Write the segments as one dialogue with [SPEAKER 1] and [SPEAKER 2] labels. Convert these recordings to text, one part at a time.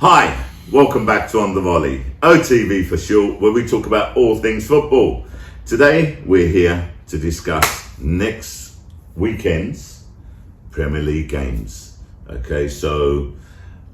[SPEAKER 1] Hi, welcome back to On The Volley, OTV for short, where we talk about all things football. Today we're here to discuss next weekend's Premier League games. Okay, so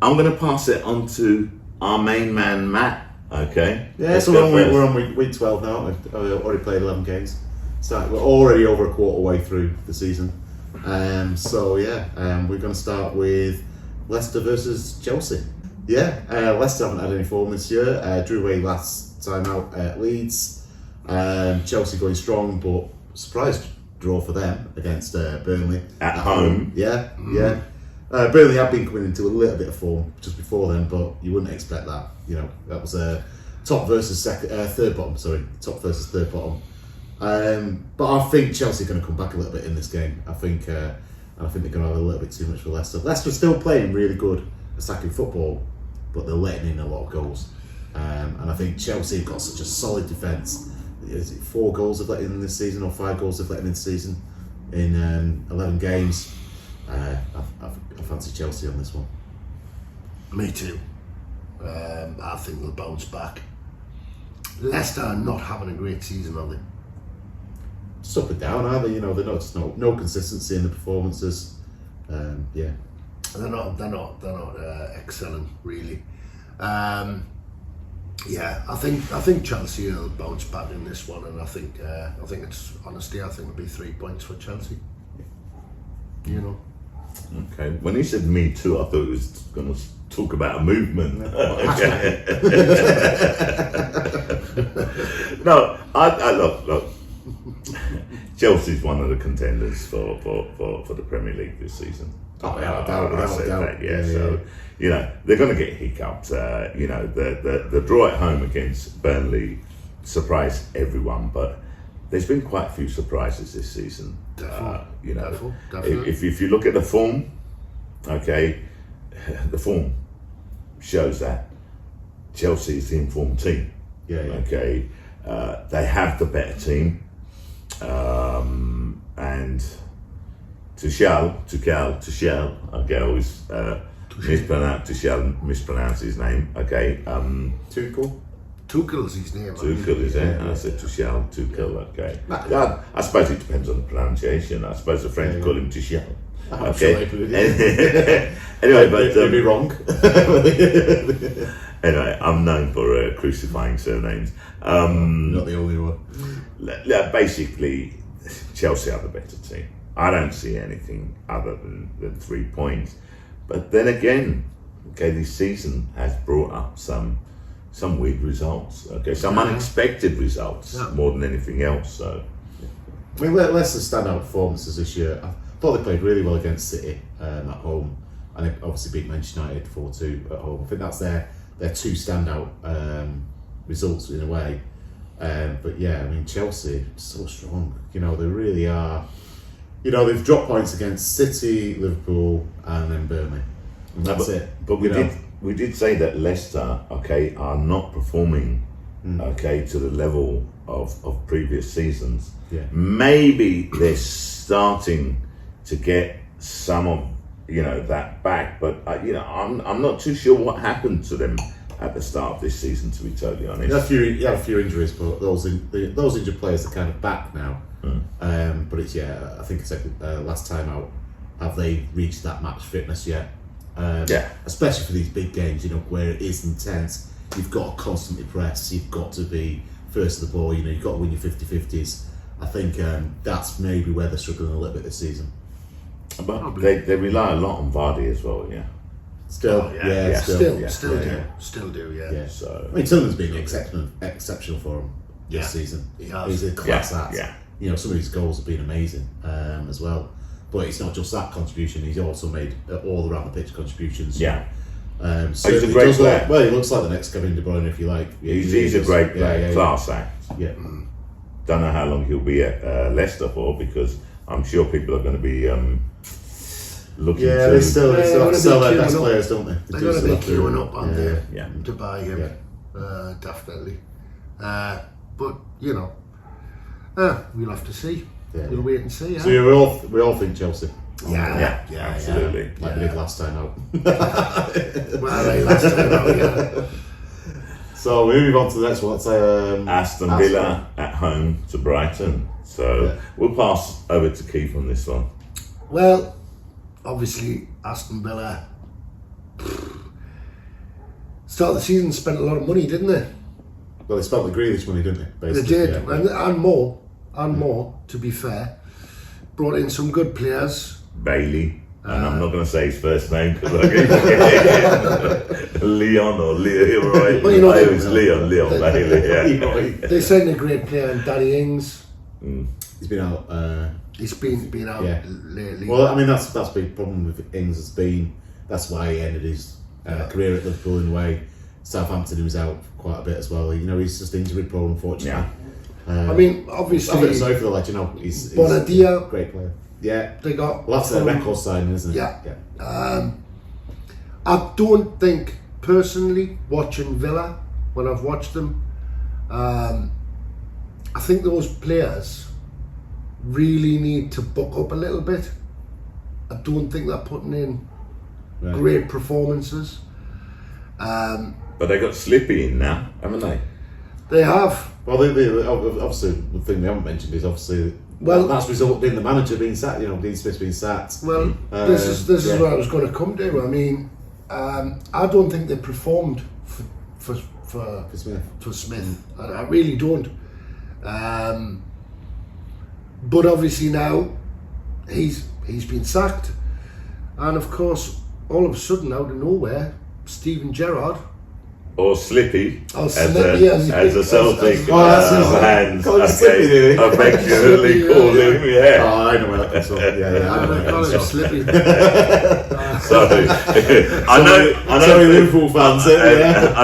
[SPEAKER 1] I'm going to pass it on to our main man, Matt. Okay.
[SPEAKER 2] Yeah, so we're on week 12 now. We've already played 11 games. So we're already over a quarter way through the season. We're going to start with Leicester versus Chelsea. Leicester haven't had any form this year. Drew away last time out at Leeds. Chelsea going strong, but surprise draw for them against Burnley
[SPEAKER 1] at home.
[SPEAKER 2] Burnley have been coming into a little bit of form just before then, but you wouldn't expect that. You know, that was top versus third bottom. Top versus third bottom. But I think Chelsea are going to come back a little bit in this game. I think they're going to have a little bit too much for Leicester. Leicester's still playing really good attacking football, but they're letting in a lot of goals. And I think Chelsea have got such a solid defence. Is it 4 goals they've let in this season, or 5 goals they've let in this season in 11 games? I fancy Chelsea on this one.
[SPEAKER 3] Me too. I think they'll bounce back. Leicester are not having a great season, are they?
[SPEAKER 2] Just up and down, aren't they? You know, they're not just no consistency in the performances.
[SPEAKER 3] They're not excelling really. I think Chelsea will bounce back in this one, and I think it'll be 3 points for Chelsea. You know.
[SPEAKER 1] Okay. When he said me too, I thought he was going to talk about a movement. No, I look. Chelsea's one of the contenders for the Premier League this season.
[SPEAKER 2] Without a doubt.
[SPEAKER 1] So you know they're going to get hiccups. The draw at home against Burnley surprised everyone, but there's been quite a few surprises this season.
[SPEAKER 3] Definitely.
[SPEAKER 1] If you look at the form, okay, the form shows that Chelsea is the informed team. Okay, they have the better team, and Tuchel. Okay, I always mispronounce his name. Okay,
[SPEAKER 3] Tuchel's his name.
[SPEAKER 1] Tuchel is it? And I said Tuchel. Okay. I suppose it depends on the pronunciation. I suppose the French call him Tuchel. Okay. Anyway, but
[SPEAKER 2] they'd be wrong.
[SPEAKER 1] Anyway, I'm known for crucifying surnames.
[SPEAKER 2] Not the only one.
[SPEAKER 1] Basically, Chelsea are the better team. I don't see anything other than 3 points. But then again, okay, this season has brought up some weird results. Okay, some unexpected results more than anything else. So,
[SPEAKER 2] I mean, Leicester's standout performances this year. I thought they played really well against City at home, and they obviously beat Manchester United 4-2 at home. I think that's their 2 standout results in a way. But yeah, I mean, Chelsea so strong. You know, they really are. You know, they've dropped points against City, Liverpool, and then Burnley. And that's it.
[SPEAKER 1] But we did say that Leicester, okay, are not performing, okay, to the level of previous seasons.
[SPEAKER 2] Yeah.
[SPEAKER 1] Maybe they're starting to get some of that back, but I'm not too sure what happened to them at the start of this season. To be totally honest,
[SPEAKER 2] you had a few injuries, but those injured players are kind of back now. But it's I think it's last time out. Have they reached that match fitness yet? Especially for these big games, where it is intense. You've got to constantly press. You've got to be first of the ball. You've got to win your 50-50s. I think that's maybe where they're struggling a little bit this season.
[SPEAKER 1] But they rely a lot on Vardy as well. Yeah.
[SPEAKER 2] Still
[SPEAKER 3] do.
[SPEAKER 2] Yeah.
[SPEAKER 1] So
[SPEAKER 2] I mean, Tillman's been exceptional for him this season. He's a class act. Some of his goals have been amazing as well. But it's not just that contribution; he's also made all around the pitch contributions.
[SPEAKER 1] Yeah.
[SPEAKER 2] So
[SPEAKER 1] he's a great player.
[SPEAKER 2] He looks like the next Kevin De Bruyne, if you like.
[SPEAKER 1] He's a great player, class act.
[SPEAKER 2] Yeah.
[SPEAKER 1] Don't know how long he'll be at Leicester for, because I'm sure people are going to be looking.
[SPEAKER 2] Yeah, they still have to sell their best players, don't they?
[SPEAKER 3] They're going to be queuing up on there
[SPEAKER 1] to
[SPEAKER 3] buy him, definitely. But we'll have to see.
[SPEAKER 2] Yeah.
[SPEAKER 3] We'll wait and see.
[SPEAKER 2] So we all think Chelsea.
[SPEAKER 3] Yeah,
[SPEAKER 1] absolutely.
[SPEAKER 2] Like we did last time out.
[SPEAKER 3] Well, last time out, yeah.
[SPEAKER 2] So we move on to the next one. Let's say
[SPEAKER 1] Aston Villa at home to Brighton. So we'll pass over to Keith on this one.
[SPEAKER 3] Well, obviously, Aston Villa start of the season spent a lot of money, didn't they?
[SPEAKER 2] Well, they spent the Grealish money, didn't they? Basically.
[SPEAKER 3] They did, and more, to be fair. Brought in some good players.
[SPEAKER 1] Bailey. And I'm not going to say his first name because I get Leon or Leo, right?
[SPEAKER 3] Well, you know,
[SPEAKER 1] it was Leon Bailey, yeah.
[SPEAKER 3] They signed a great player in Danny Ings.
[SPEAKER 2] He's been out.
[SPEAKER 3] He's been out lately.
[SPEAKER 2] Well, I mean, that's the big problem with Ings has been. That's why he ended his career at Liverpool in a way. Southampton, he was out quite a bit as well. You know, he's just injury prone, unfortunately.
[SPEAKER 1] Yeah.
[SPEAKER 3] I mean, obviously,
[SPEAKER 2] I feel sorry for the lad. You know, he's
[SPEAKER 3] Bonadia,
[SPEAKER 2] a great player. Yeah,
[SPEAKER 3] they got.
[SPEAKER 2] Well, that's their record signing, isn't it?
[SPEAKER 3] Yeah. I don't think personally watching Villa when I've watched them. I think those players really need to buck up a little bit. I don't think they're putting in great performances.
[SPEAKER 1] But they got Slippy in now, haven't they?
[SPEAKER 3] They have.
[SPEAKER 2] Well, they obviously the thing we haven't mentioned is obviously that's resulted in the manager being sacked. You know, Dean Smith being sacked.
[SPEAKER 3] Well, this is what I was going to come to. I mean, I don't think they performed for Smith. I really don't. But obviously now he's been sacked, and of course, all of a sudden, out of nowhere, Steven Gerrard.
[SPEAKER 1] Or Slippy, as a Celtic fans affectionately call him,
[SPEAKER 2] Oh, I know where that comes from.
[SPEAKER 3] I'm going to call him Slippy.
[SPEAKER 1] Sorry.
[SPEAKER 2] Sorry, Liverpool fans.
[SPEAKER 1] I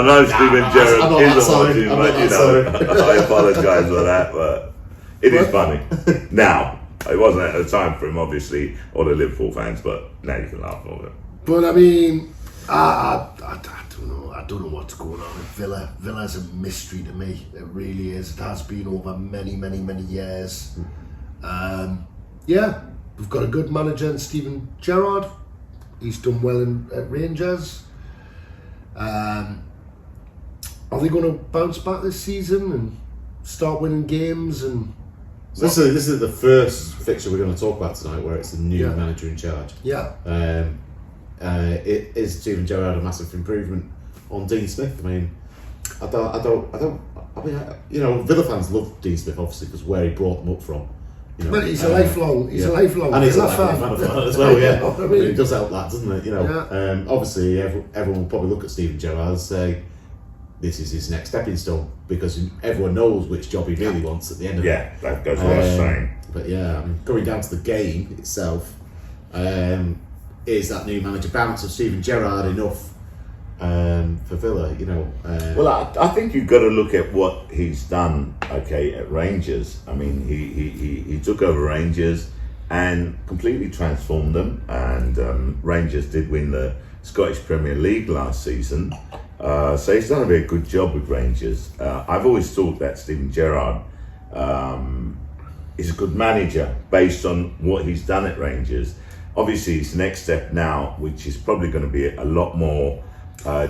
[SPEAKER 1] know Steven Gerrard isn't watching, but you know, I apologise for that, but it is funny. Now, it wasn't at the time for him, obviously, or the Liverpool fans, but now you can laugh over it.
[SPEAKER 3] But I mean, I don't know what's going on with Villa. Villa's a mystery to me. It really is. It has been over many years. We've got a good manager in Steven Gerrard. He's done well at Rangers. Are they going to bounce back this season and start winning games? And
[SPEAKER 2] this is the first fixture we're going to talk about tonight, where it's the new manager in charge.
[SPEAKER 3] Yeah.
[SPEAKER 2] It is Steven Gerrard a massive improvement on Dean Smith? I mean, I mean, you know, Villa fans love Dean Smith obviously because where he brought them up from. You know,
[SPEAKER 3] but he's a lifelong
[SPEAKER 2] and he's
[SPEAKER 3] Villa
[SPEAKER 2] a lifelong fan as well. Yeah,
[SPEAKER 3] I mean,
[SPEAKER 2] it does help that, doesn't it? You know, obviously everyone will probably look at Steven Gerrard and say this is his next stepping stone because everyone knows which job he really wants at the end of it.
[SPEAKER 1] Yeah, that goes without saying.
[SPEAKER 2] But yeah, I mean, going down to the game itself, is that new manager bounce of Steven Gerrard enough for Villa? You know,
[SPEAKER 1] well, I think you've got to look at what he's done. Okay, at Rangers. I mean, he took over Rangers and completely transformed them. And Rangers did win the Scottish Premier League last season. So he's done a very good job with Rangers. I've always thought that Steven Gerrard is a good manager based on what he's done at Rangers. Obviously, his next step now, which is probably going to be a lot more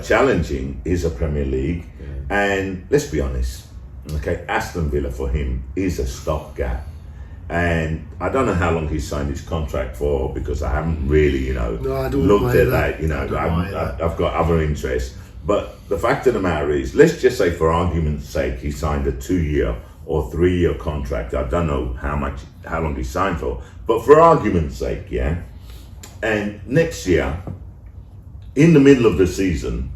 [SPEAKER 1] challenging, is a Premier League. And let's be honest, okay, Aston Villa for him is a stopgap. And I don't know how long he's signed his contract for because I haven't really, looked at that. You know, I've got other interests. But the fact of the matter is, let's just say for argument's sake, he signed a 2-year or 3-year contract. I don't know how long he signed for, but for argument's sake, yeah. And next year, in the middle of the season,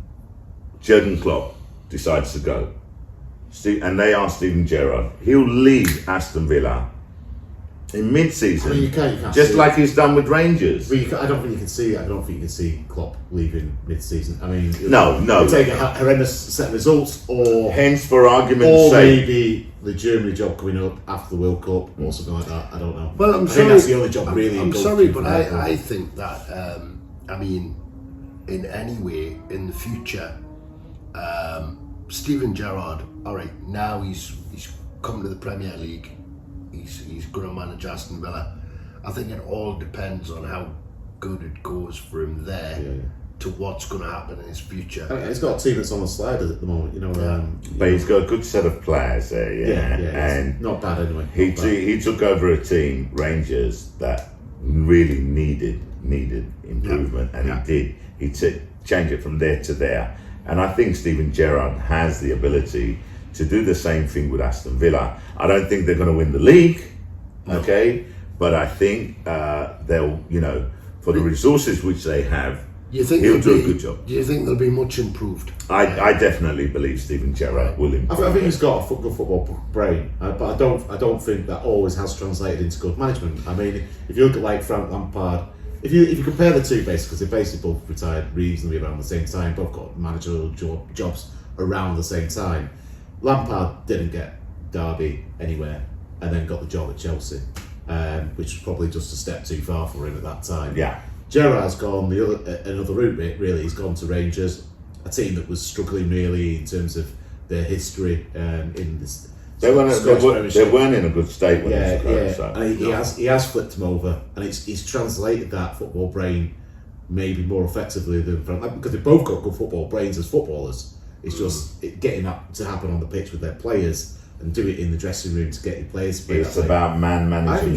[SPEAKER 1] Jurgen Klopp decides to go. And they are Steven Gerrard. He'll leave Aston Villa in mid-season,
[SPEAKER 2] I mean, you can't
[SPEAKER 1] just like he's done with Rangers.
[SPEAKER 2] But I don't think you can see Klopp leaving mid-season. I mean,
[SPEAKER 1] no.
[SPEAKER 2] It'll take a horrendous set of results, or
[SPEAKER 1] hence for argument's sake,
[SPEAKER 2] maybe the Germany job coming up after the World Cup or something like that. I don't know.
[SPEAKER 3] Well,
[SPEAKER 2] I think that's the only job really.
[SPEAKER 3] I'm sorry, but I think that I mean, in any way in the future, Steven Gerrard. All right, now he's come to the Premier League. He's going to manage Aston Villa. I think it all depends on how good it goes for him there to what's going to happen in his future.
[SPEAKER 2] I mean, he's got a team that's on the sliders at the moment, you know.
[SPEAKER 1] But he's got a good set of players there, and
[SPEAKER 2] not bad anyway.
[SPEAKER 1] He took over a team, Rangers, that really needed improvement, and he did. He changed it from there to there, and I think Steven Gerrard has the ability to do the same thing with Aston Villa. I don't think they're going to win the league, okay, but I think they'll, for the resources which they have, he'll do a good job.
[SPEAKER 3] Do you think they'll be much improved?
[SPEAKER 1] I definitely believe Steven Gerrard will improve.
[SPEAKER 2] I think he's got a good football brain, but I don't think that always has translated into good management. I mean, if you look at like Frank Lampard, if you compare the two, basically, because they basically both retired reasonably around the same time, both got managerial jobs around the same time. Lampard didn't get Derby anywhere, and then got the job at Chelsea, which was probably just a step too far for him at that time.
[SPEAKER 1] Yeah.
[SPEAKER 2] Gerrard's gone another route, really. He's gone to Rangers, a team that was struggling really in terms of their history in this.
[SPEAKER 1] They weren't in a good state when they was
[SPEAKER 2] so. And he has flipped them over, and he's translated that football brain maybe more effectively than because they've both got good football brains as footballers. It's just getting that to happen on the pitch with their players and do it in the dressing room to get your players to play.
[SPEAKER 1] It's about man management.
[SPEAKER 2] I think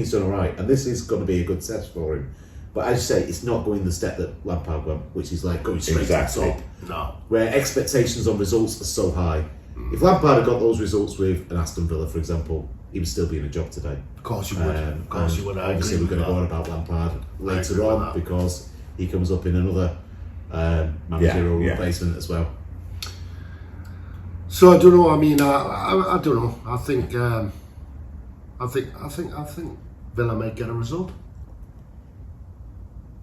[SPEAKER 2] he's done all right. And this is going to be a good test for him. But as you say, it's not going the step that Lampard went, which is like going straight to the top.
[SPEAKER 3] No.
[SPEAKER 2] Where expectations on results are so high. If Lampard had got those results with an Aston Villa, for example, he would still be in a job today.
[SPEAKER 3] Of course he would. Of course he would.
[SPEAKER 2] Obviously, we're going to go on about Lampard later on because he comes up in another managerial replacement as well.
[SPEAKER 3] So I don't know. I mean, I don't know. I think Villa might get a result.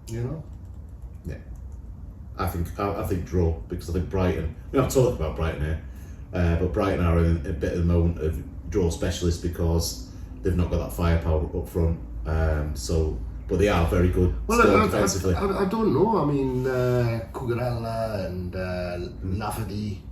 [SPEAKER 2] Yeah. I think draw, because I think Brighton. We're not talking about Brighton here, but Brighton are in a bit of the moment of draw specialists because they've not got that firepower up front. But they are very good defensively.
[SPEAKER 3] I don't know. I mean, Cucurella and Lafferty,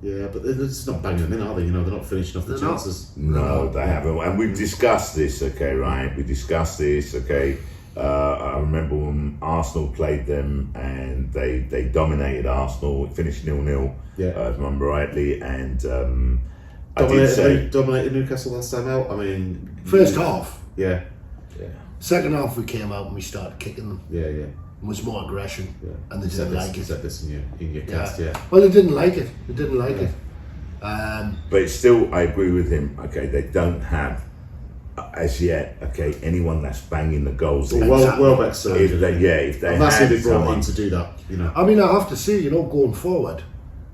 [SPEAKER 2] yeah, but they're just not banging them in, are they? They're not finishing off the chances.
[SPEAKER 1] No, they haven't. And we've discussed this, okay, right? We discussed this, okay. I remember when Arsenal played them and they dominated Arsenal. It finished 0-0, if I remember rightly. And
[SPEAKER 2] dominated Newcastle last time out. I mean,
[SPEAKER 3] first half.
[SPEAKER 2] Yeah.
[SPEAKER 3] Second half, we came out and we started kicking them.
[SPEAKER 2] Yeah.
[SPEAKER 3] It was more aggression, and they
[SPEAKER 2] didn't
[SPEAKER 3] like it.
[SPEAKER 2] You said this in your cast,
[SPEAKER 3] Well, they didn't like it.
[SPEAKER 1] But it's still, I agree with him. Okay, they don't have as yet. Okay, anyone that's banging the goals.
[SPEAKER 2] Welbeck's surgery.
[SPEAKER 1] If they
[SPEAKER 2] that's
[SPEAKER 1] had
[SPEAKER 2] who they brought
[SPEAKER 1] someone
[SPEAKER 2] in to do that.
[SPEAKER 3] I mean, I have to say, going forward,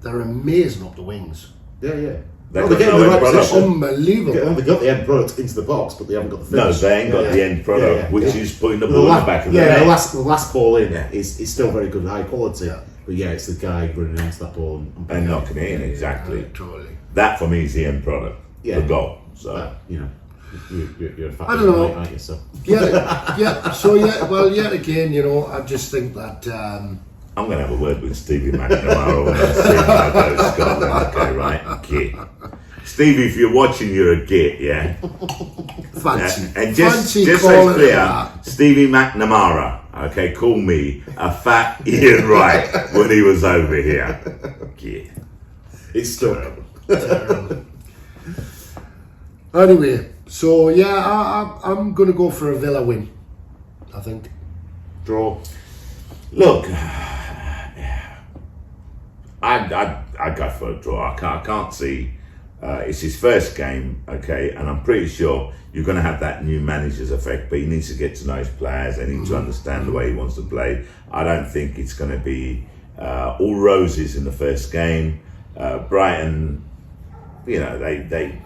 [SPEAKER 3] they're amazing up the wings.
[SPEAKER 2] Yeah.
[SPEAKER 1] They're
[SPEAKER 2] getting the right position.
[SPEAKER 3] Unbelievable.
[SPEAKER 2] They got the end product into the box, but they haven't got the finish.
[SPEAKER 1] No, they ain't got the end product, which is putting the ball in the back of the net.
[SPEAKER 2] The last ball in is still very good, high quality. Yeah. But it's the guy running into that ball
[SPEAKER 1] and knocking it in. Exactly.
[SPEAKER 3] Totally.
[SPEAKER 1] That for me is the end product. The goal. So
[SPEAKER 2] you're a fact.
[SPEAKER 3] I don't know.
[SPEAKER 2] Aren't you? So
[SPEAKER 3] Well, yet again, I just think that.
[SPEAKER 1] I'm going to have a word with Stevie McNamara when I see him go to Scotland. Okay, right? Git. Stevie, if you're watching, you're a git, yeah?
[SPEAKER 3] Fancy.
[SPEAKER 1] And just so it's clear, Stevie McNamara, okay, call me a fat Ian Wright when he was over here. Git.
[SPEAKER 2] It's terrible.
[SPEAKER 3] Anyway, so I'm going to go for a Villa win, I think.
[SPEAKER 2] Draw.
[SPEAKER 1] Look, I go for a draw. I can't see. It's his first game, okay, and I'm pretty sure you're going to have that new manager's effect. But he needs to get to know his players. They need to understand the way he wants to play. I don't think it's going to be all roses in the first game. Brighton, they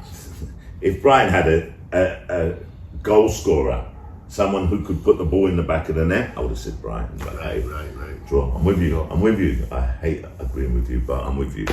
[SPEAKER 1] if Brighton had a goal scorer, someone who could put the ball in the back of the net, I would have said Brighton. But
[SPEAKER 3] Right.
[SPEAKER 1] draw. I'm with you. I hate agreeing with you, but I'm with you.